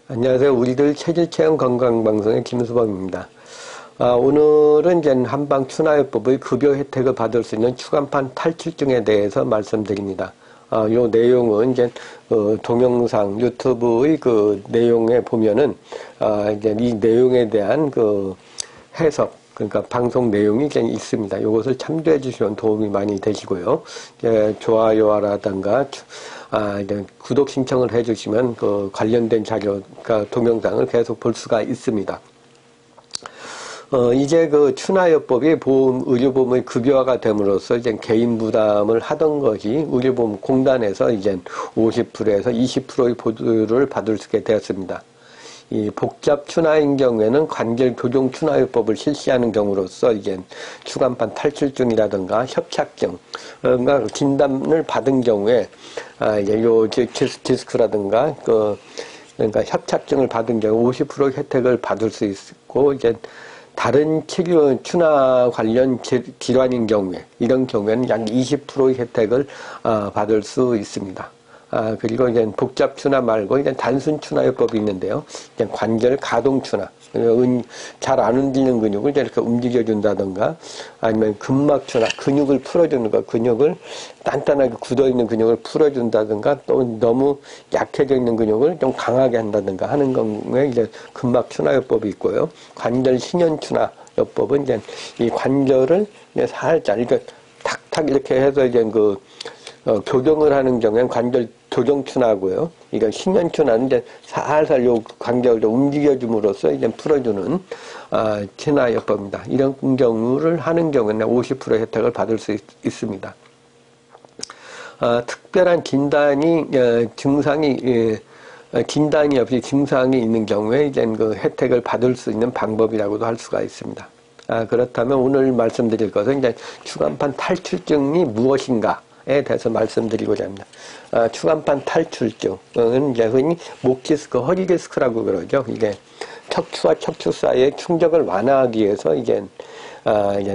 안녕하세요. 우리들 체질체험 건강방송의 김수범입니다. 오늘은 이제 한방 추나요법의 급여 혜택을 받을 수 있는 추간판 탈출증에 대해서 말씀드립니다. 요 내용은 이제 동영상 유튜브의 그 내용에 보면은 이제 이 내용에 대한 그 해석, 그러니까 방송 내용이 이제 있습니다. 이것을 참조해 주시면 도움이 많이 되시고요. 이제 좋아요라든가 이제 구독 신청을 해주시면 그 관련된 자료가 동영상을 계속 볼 수가 있습니다. 이제 그 추나요법이 의료보험의 급여화가 됨으로써 이제 개인 부담을 하던 것이 의료보험공단에서 이제 50%에서 20%의 보조를 받을 수 있게 되었습니다. 이 복잡 추나인 경우에는 관절 교정 추나요법을 실시하는 경우로서 이제 추간판 탈출증이라든가 협착증, 그러니까 진단을 받은 경우에 이제 요 디스크라든가 그러니까 협착증을 받은 경우 50% 혜택을 받을 수 있고, 이제 다른 치료 추나 관련 질환인 경우에 이런 경우에는 약 20%의 혜택을 받을 수 있습니다. 그리고 이제 복잡 추나 말고 이제 단순 추나요법이 있는데요. 이제 관절 가동 추나, 잘 안 움직이는 근육을 이렇게 움직여준다든가, 아니면 근막 추나, 근육을 풀어주는 거, 근육을 단단하게 굳어있는 근육을 풀어준다든가, 또 너무 약해져 있는 근육을 좀 강하게 한다든가 하는 경우에 이제 근막 추나요법이 있고요. 관절 신연 추나요법은 이제 이 관절을 이제 살짝 이렇게 탁탁 이렇게 해서 이제 교정을 하는 경우에는 관절 교정추나고요. 이거 신연추나는 이제 살살 요 관절을 움직여줌으로써 이제 풀어주는 추나요법입니다. 이런 경우를 하는 경우에는 50% 혜택을 받을 수 있습니다. 특별한 진단이 진단이 없이 증상이 있는 경우에 이제 그 혜택을 받을 수 있는 방법이라고도 할 수가 있습니다. 그렇다면 오늘 말씀드릴 것은 이제 추간판 탈출증이 무엇인가? 에 대해서 말씀드리고자 합니다. 추간판 탈출증은 이제 흔히 목 디스크, 허리 디스크라고 그러죠. 이게 척추와 척추 사이의 충격을 완화하기 위해서 이제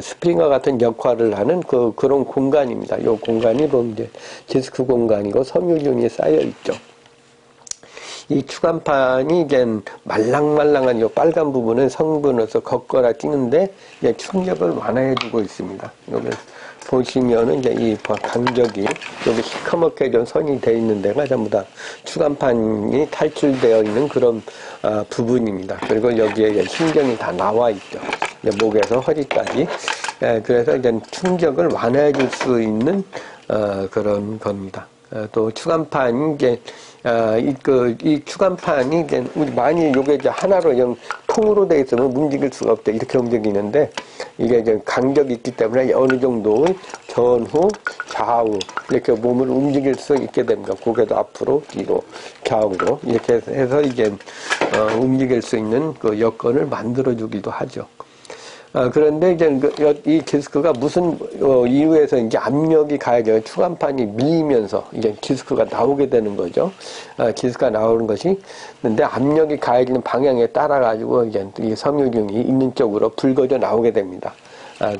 스프링과 같은 역할을 하는 그런 공간입니다. 이 공간이 이제 디스크 공간이고 섬유균이 쌓여 있죠. 이 추간판이 이제 말랑말랑한 이 빨간 부분은 성분으로서 걷거나 뛰는데 이제 충격을 완화해주고 있습니다. 여기 보시면은 이제 이 간격이 여기 시커멓게 좀 선이 되어 있는 데가 전부 다 추간판이 탈출되어 있는 그런 부분입니다. 그리고 여기에 이제 신경이 다 나와 있죠. 이제 목에서 허리까지. 그래서 이제 충격을 완화해 줄 수 있는 그런 겁니다. 또 추간판이 이제 이 추간판이 이제 우리 많이 요게 이제 하나로 그냥 통으로 되어 있으면 움직일 수가 없대. 이렇게 움직이는데 이게 이제 간격이 있기 때문에 어느 정도의 전후, 좌우 이렇게 몸을 움직일 수 있게 됩니다. 고개도 앞으로, 뒤로, 좌우로 이렇게 해서 이제 움직일 수 있는 그 여건을 만들어주기도 하죠. 그런데 이제 이 디스크가 무슨 이유에서 이제 압력이 가해져 추간판이 밀리면서 이제 디스크가 나오게 되는 거죠. 디스크가 나오는 것이, 근데 압력이 가해지는 방향에 따라 가지고 이제 이 섬유균이 있는 쪽으로 붉어져 나오게 됩니다.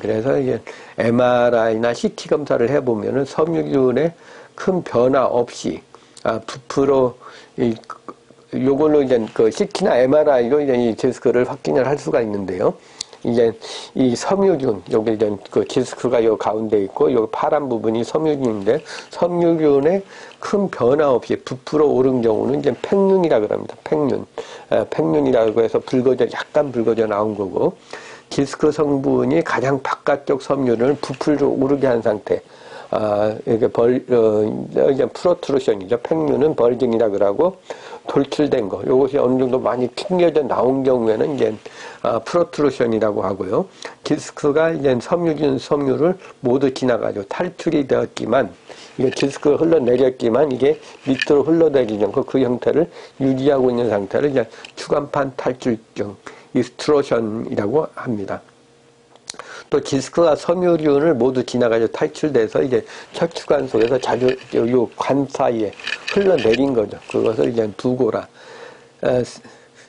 그래서 이제 MRI나 CT 검사를 해보면은 섬유균의 큰 변화 없이 부풀어 요걸로 이제 그 CT나 MRI로 이제 이 디스크를 확인을 할 수가 있는데요. 이제 이 섬유균, 여기 이제 그 디스크가 요 가운데 있고, 요 파란 부분이 섬유균인데, 섬유균의 큰 변화 없이 부풀어 오른 경우는 이제 팽륜이라 그럽니다. 팽륜. 팽륜이라고 해서 약간 붉어져 나온 거고, 디스크 성분이 가장 바깥쪽 섬유를 부풀어 오르게 한 상태. 이게 이제 프로트루션이죠. 팽륜은 벌징이라 그러고, 돌출된 거. 요것이 어느 정도 많이 튕겨져 나온 경우에는 이제, 프로트루션이라고 하고요. 디스크가 이제 섬유를 모두 지나가지고 탈출이 되었지만, 이게 디스크가 흘러내렸지만, 이게 밑으로 흘러내리지 않고 그 형태를 유지하고 있는 상태를 이제 추간판 탈출증, 익스트루션이라고 합니다. 또 디스크와 섬유균을 모두 지나가지고 탈출돼서 이제 척추관 속에서 요 관 사이에 흘러내린 거죠. 그것을 이제 부고라,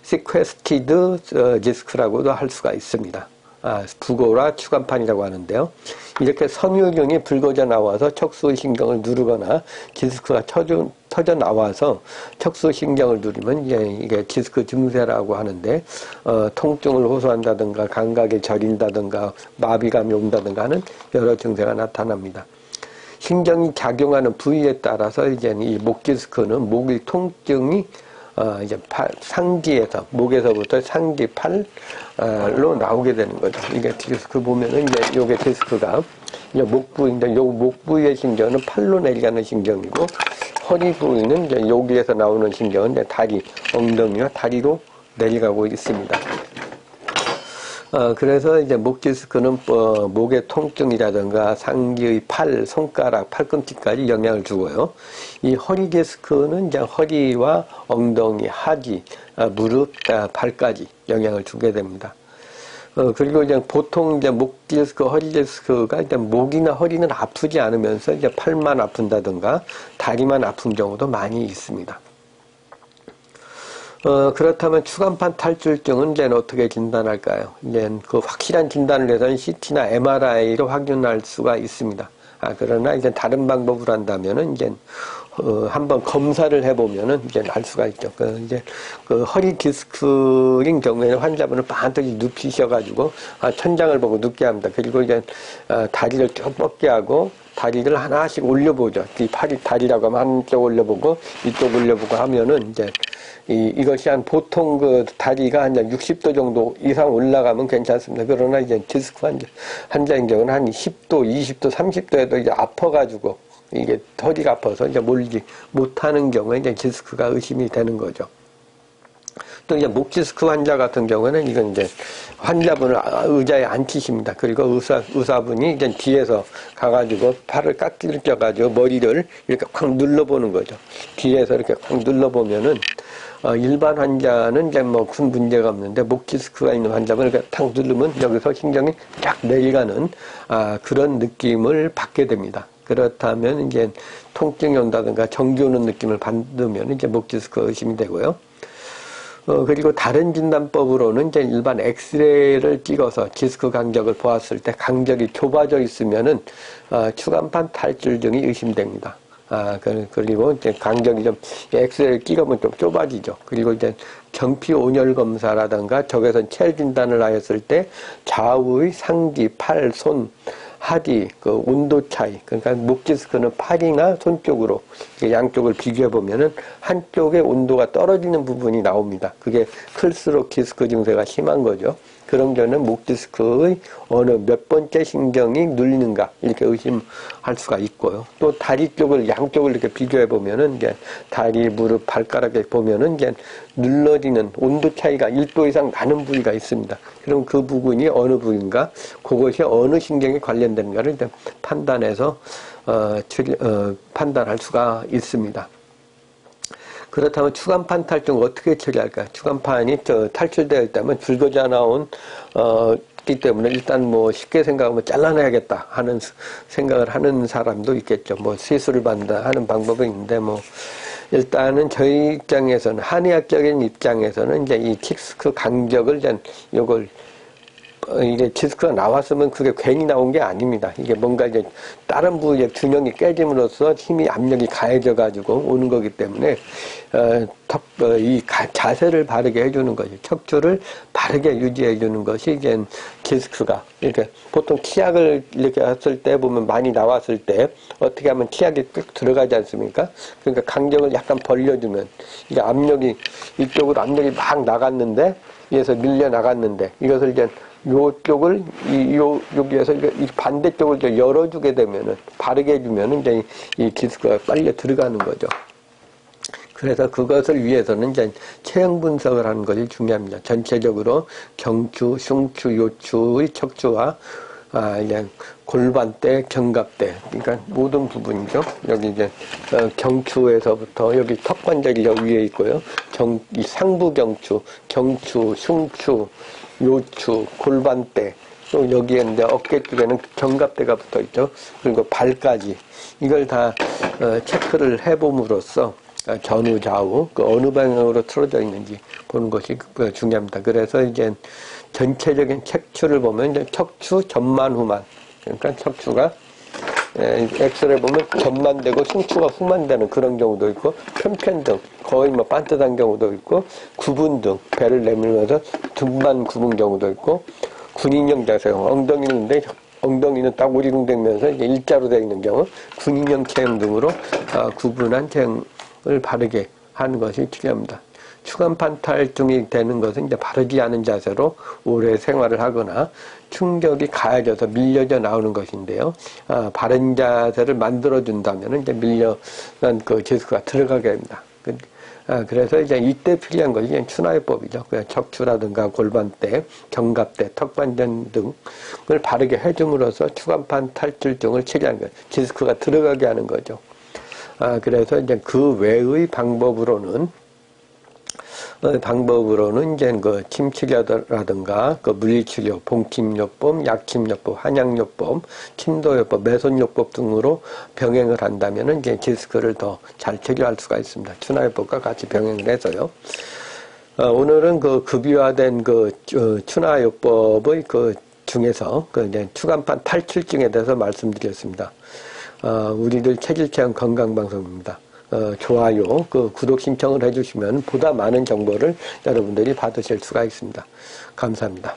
sequestered 디스크라고도 할 수가 있습니다. 부고라 추간판이라고 하는데요. 이렇게 섬유균이 붉어져 나와서 척수신경을 누르거나 디스크가 터져 나와서 척수신경을 누리면 이게 디스크 증세라고 하는데, 통증을 호소한다든가, 감각이 저린다든가, 마비감이 온다든가 하는 여러 증세가 나타납니다. 신경이 작용하는 부위에 따라서 이제 이 목 디스크는 목의 통증이 이제 상지에서, 목에서부터 상지 팔로 나오게 되는 거죠. 이게 디스크 보면은 이제 요게 디스크가 이제 목 부위인데, 요 목 부위의 신경은 팔로 내려가는 신경이고, 허리 부위는 이제 여기에서 나오는 신경은 이제 다리, 엉덩이와 다리로 내려가고 있습니다. 그래서 이제 목 디스크는 목의 통증이라든가 상기의 팔, 손가락, 팔꿈치까지 영향을 주고요. 이 허리 디스크는 이제 허리와 엉덩이, 하지, 무릎, 발까지 영향을 주게 됩니다. 그리고 이제 보통 이제 목 디스크, 허리 디스크가 이제 목이나 허리는 아프지 않으면서 이제 팔만 아픈다든가 다리만 아픈 경우도 많이 있습니다. 그렇다면 추간판 탈출증은 이제 어떻게 진단할까요? 이제 그 확실한 진단을 위해서는 CT나 MRI로 확인할 수가 있습니다. 그러나 이제 다른 방법을 한다면은 이제 한번 검사를 해보면은 이제 알 수가 있죠. 그 허리 디스크인 경우에는 환자분을 반드시 눕히셔가지고 천장을 보고 눕게 합니다. 그리고 이제 다리를 쭉 뻗게 하고 다리를 하나씩 올려보죠. 이 다리라고 하면 한쪽 올려보고 이쪽 올려보고 하면은 이제 이것이 한 보통 그 다리가 한 60도 정도 이상 올라가면 괜찮습니다. 그러나 이제 디스크 환자인 경우는 한 10도, 20도, 30도에도 이제 아파가지고 이게 허리가 아파서 이제 몰지 못하는 경우에 이제 디스크가 의심이 되는 거죠. 또 이제 목 디스크 환자 같은 경우에는 이건 이제 환자분을 의자에 앉히십니다. 그리고 의사분이 이제 뒤에서 가가지고 팔을 깍지를 껴가지고 머리를 이렇게 확 눌러보는 거죠. 뒤에서 이렇게 확 눌러보면은 일반 환자는 이제 뭐 큰 문제가 없는데 목 디스크가 있는 환자분 이렇게 탁 누르면 여기서 신경이 쫙 내려가는 그런 느낌을 받게 됩니다. 그렇다면 이제 통증이 온다든가 정기 오는 느낌을 받으면 이제 목 디스크가 의심이 되고요. 그리고 다른 진단법으로는 이제 일반 엑스레이를 찍어서 디스크 간격을 보았을 때 간격이 좁아져 있으면은 추간판 탈출증이 의심됩니다. 그리고 이제 간격이 좀 엑스레이를 찍으면 좀 좁아지죠. 그리고 이제 경피 온열 검사라든가 적외선 체열 진단을 하였을 때 좌우의 상기, 팔, 손, 하디, 그 온도 차이, 그러니까 목 디스크는 팔이나 손 쪽으로 양쪽을 비교해 보면은 한쪽의 온도가 떨어지는 부분이 나옵니다. 그게 클수록 디스크 증세가 심한 거죠. 그런 경우는 목 디스크의 어느 몇 번째 신경이 눌리는가 이렇게 의심할 수가 있고요. 또 다리 쪽을 양쪽을 이렇게 비교해 보면은 이제 다리, 무릎, 발가락에 보면은 이제 눌러지는 온도 차이가 1도 이상 나는 부위가 있습니다. 그럼 그 부분이 어느 부위인가, 그것이 어느 신경에 관련된가를 이제 판단해서 판단할 수가 있습니다. 그렇다면 추간판 탈증 어떻게 처리할까? 추간판이 탈출되어 있다면 줄거져 나온 기 때문에 일단 뭐 쉽게 생각하면 잘라내야겠다 하는 생각을 하는 사람도 있겠죠. 뭐 시술을 받는다 하는 방법이 있는데 뭐 일단은 저희 입장에서는 한의학적인 입장에서는 이제 이 디스크 간격을 이제 요걸 이게 디스크가 나왔으면 그게 괜히 나온 게 아닙니다. 이게 뭔가 이제 다른 부위의 균형이 깨짐으로써 힘이 압력이 가해져 가지고 오는 거기 때문에 자세를 바르게 해주는 것이, 척추를 바르게 유지해 주는 것이 이제 디스크가 이렇게 보통 치약을 이렇게 했을 때 보면 많이 나왔을 때 어떻게 하면 치약이 쭉 들어가지 않습니까? 그러니까 간격을 약간 벌려주면 이게 압력이 이쪽으로 압력이 막 나갔는데 위에서 밀려 나갔는데 이것을 이제 요쪽을 여기에서 이 반대쪽을 이제 열어주게 되면은 바르게 해주면은 이제 이 디스크가 빨리 들어가는 거죠. 그래서 그것을 위해서는 이제 체형 분석을 하는 것이 중요합니다. 전체적으로 경추, 흉추, 요추의 척추와 이제 골반대, 견갑대, 그러니까 모든 부분이죠. 여기 이제 경추에서부터 여기 턱관절이 여기 위에 있고요. 이 상부 경추, 흉추, 요추, 골반대, 또 여기에 이제 어깨 쪽에는 견갑대가 붙어 있죠. 그리고 발까지 이걸 다 체크를 해봄으로써 전후 좌우 그 어느 방향으로 틀어져 있는지 보는 것이 중요합니다. 그래서 이제 전체적인 척추를 보면 이제 척추 전만 후만, 그러니까 척추가 엑스레이 보면 점만 되고 흉추가 후만 되는 그런 경우도 있고, 편편등, 거의 뭐 반듯한 경우도 있고, 구분등, 배를 내밀면서 등만 굽은 경우도 있고, 군인형 자세형, 엉덩이인데 엉덩이는 딱 오리궁대면서 이제 일자로 되어 있는 경우, 군인형 체형 등으로 구분한 체형을 바르게 하는 것이 중요합니다. 추간판 탈중이 되는 것은 이제 바르지 않은 자세로 오래 생활을 하거나 충격이 가해져서 밀려져 나오는 것인데요. 바른 자세를 만들어준다면 이제 밀려난 그 디스크가 들어가게 됩니다. 그래서 이제 이때 필요한 것이 이제 추나요법이죠. 척추라든가 골반대, 견갑대, 턱관절 등을 바르게 해줌으로써 추간판 탈출증을 치료하는 거예요. 디스크가 들어가게 하는 거죠. 그래서 이제 그 외의 방법으로는 이제 그 침치료라든가 그 물리치료, 봉침요법, 약침요법, 한약요법, 침도요법, 매손요법 등으로 병행을 한다면은 이제 디스크를 더 잘 치료할 수가 있습니다. 추나요법과 같이 병행을 해서요. 오늘은 그 급유화된 그 추나요법의 그 중에서 그 이제 추간판 탈출증에 대해서 말씀드렸습니다. 우리들 체질체험 건강방송입니다. 좋아요, 구독 신청을 해주시면 보다 많은 정보를 여러분들이 받으실 수가 있습니다. 감사합니다.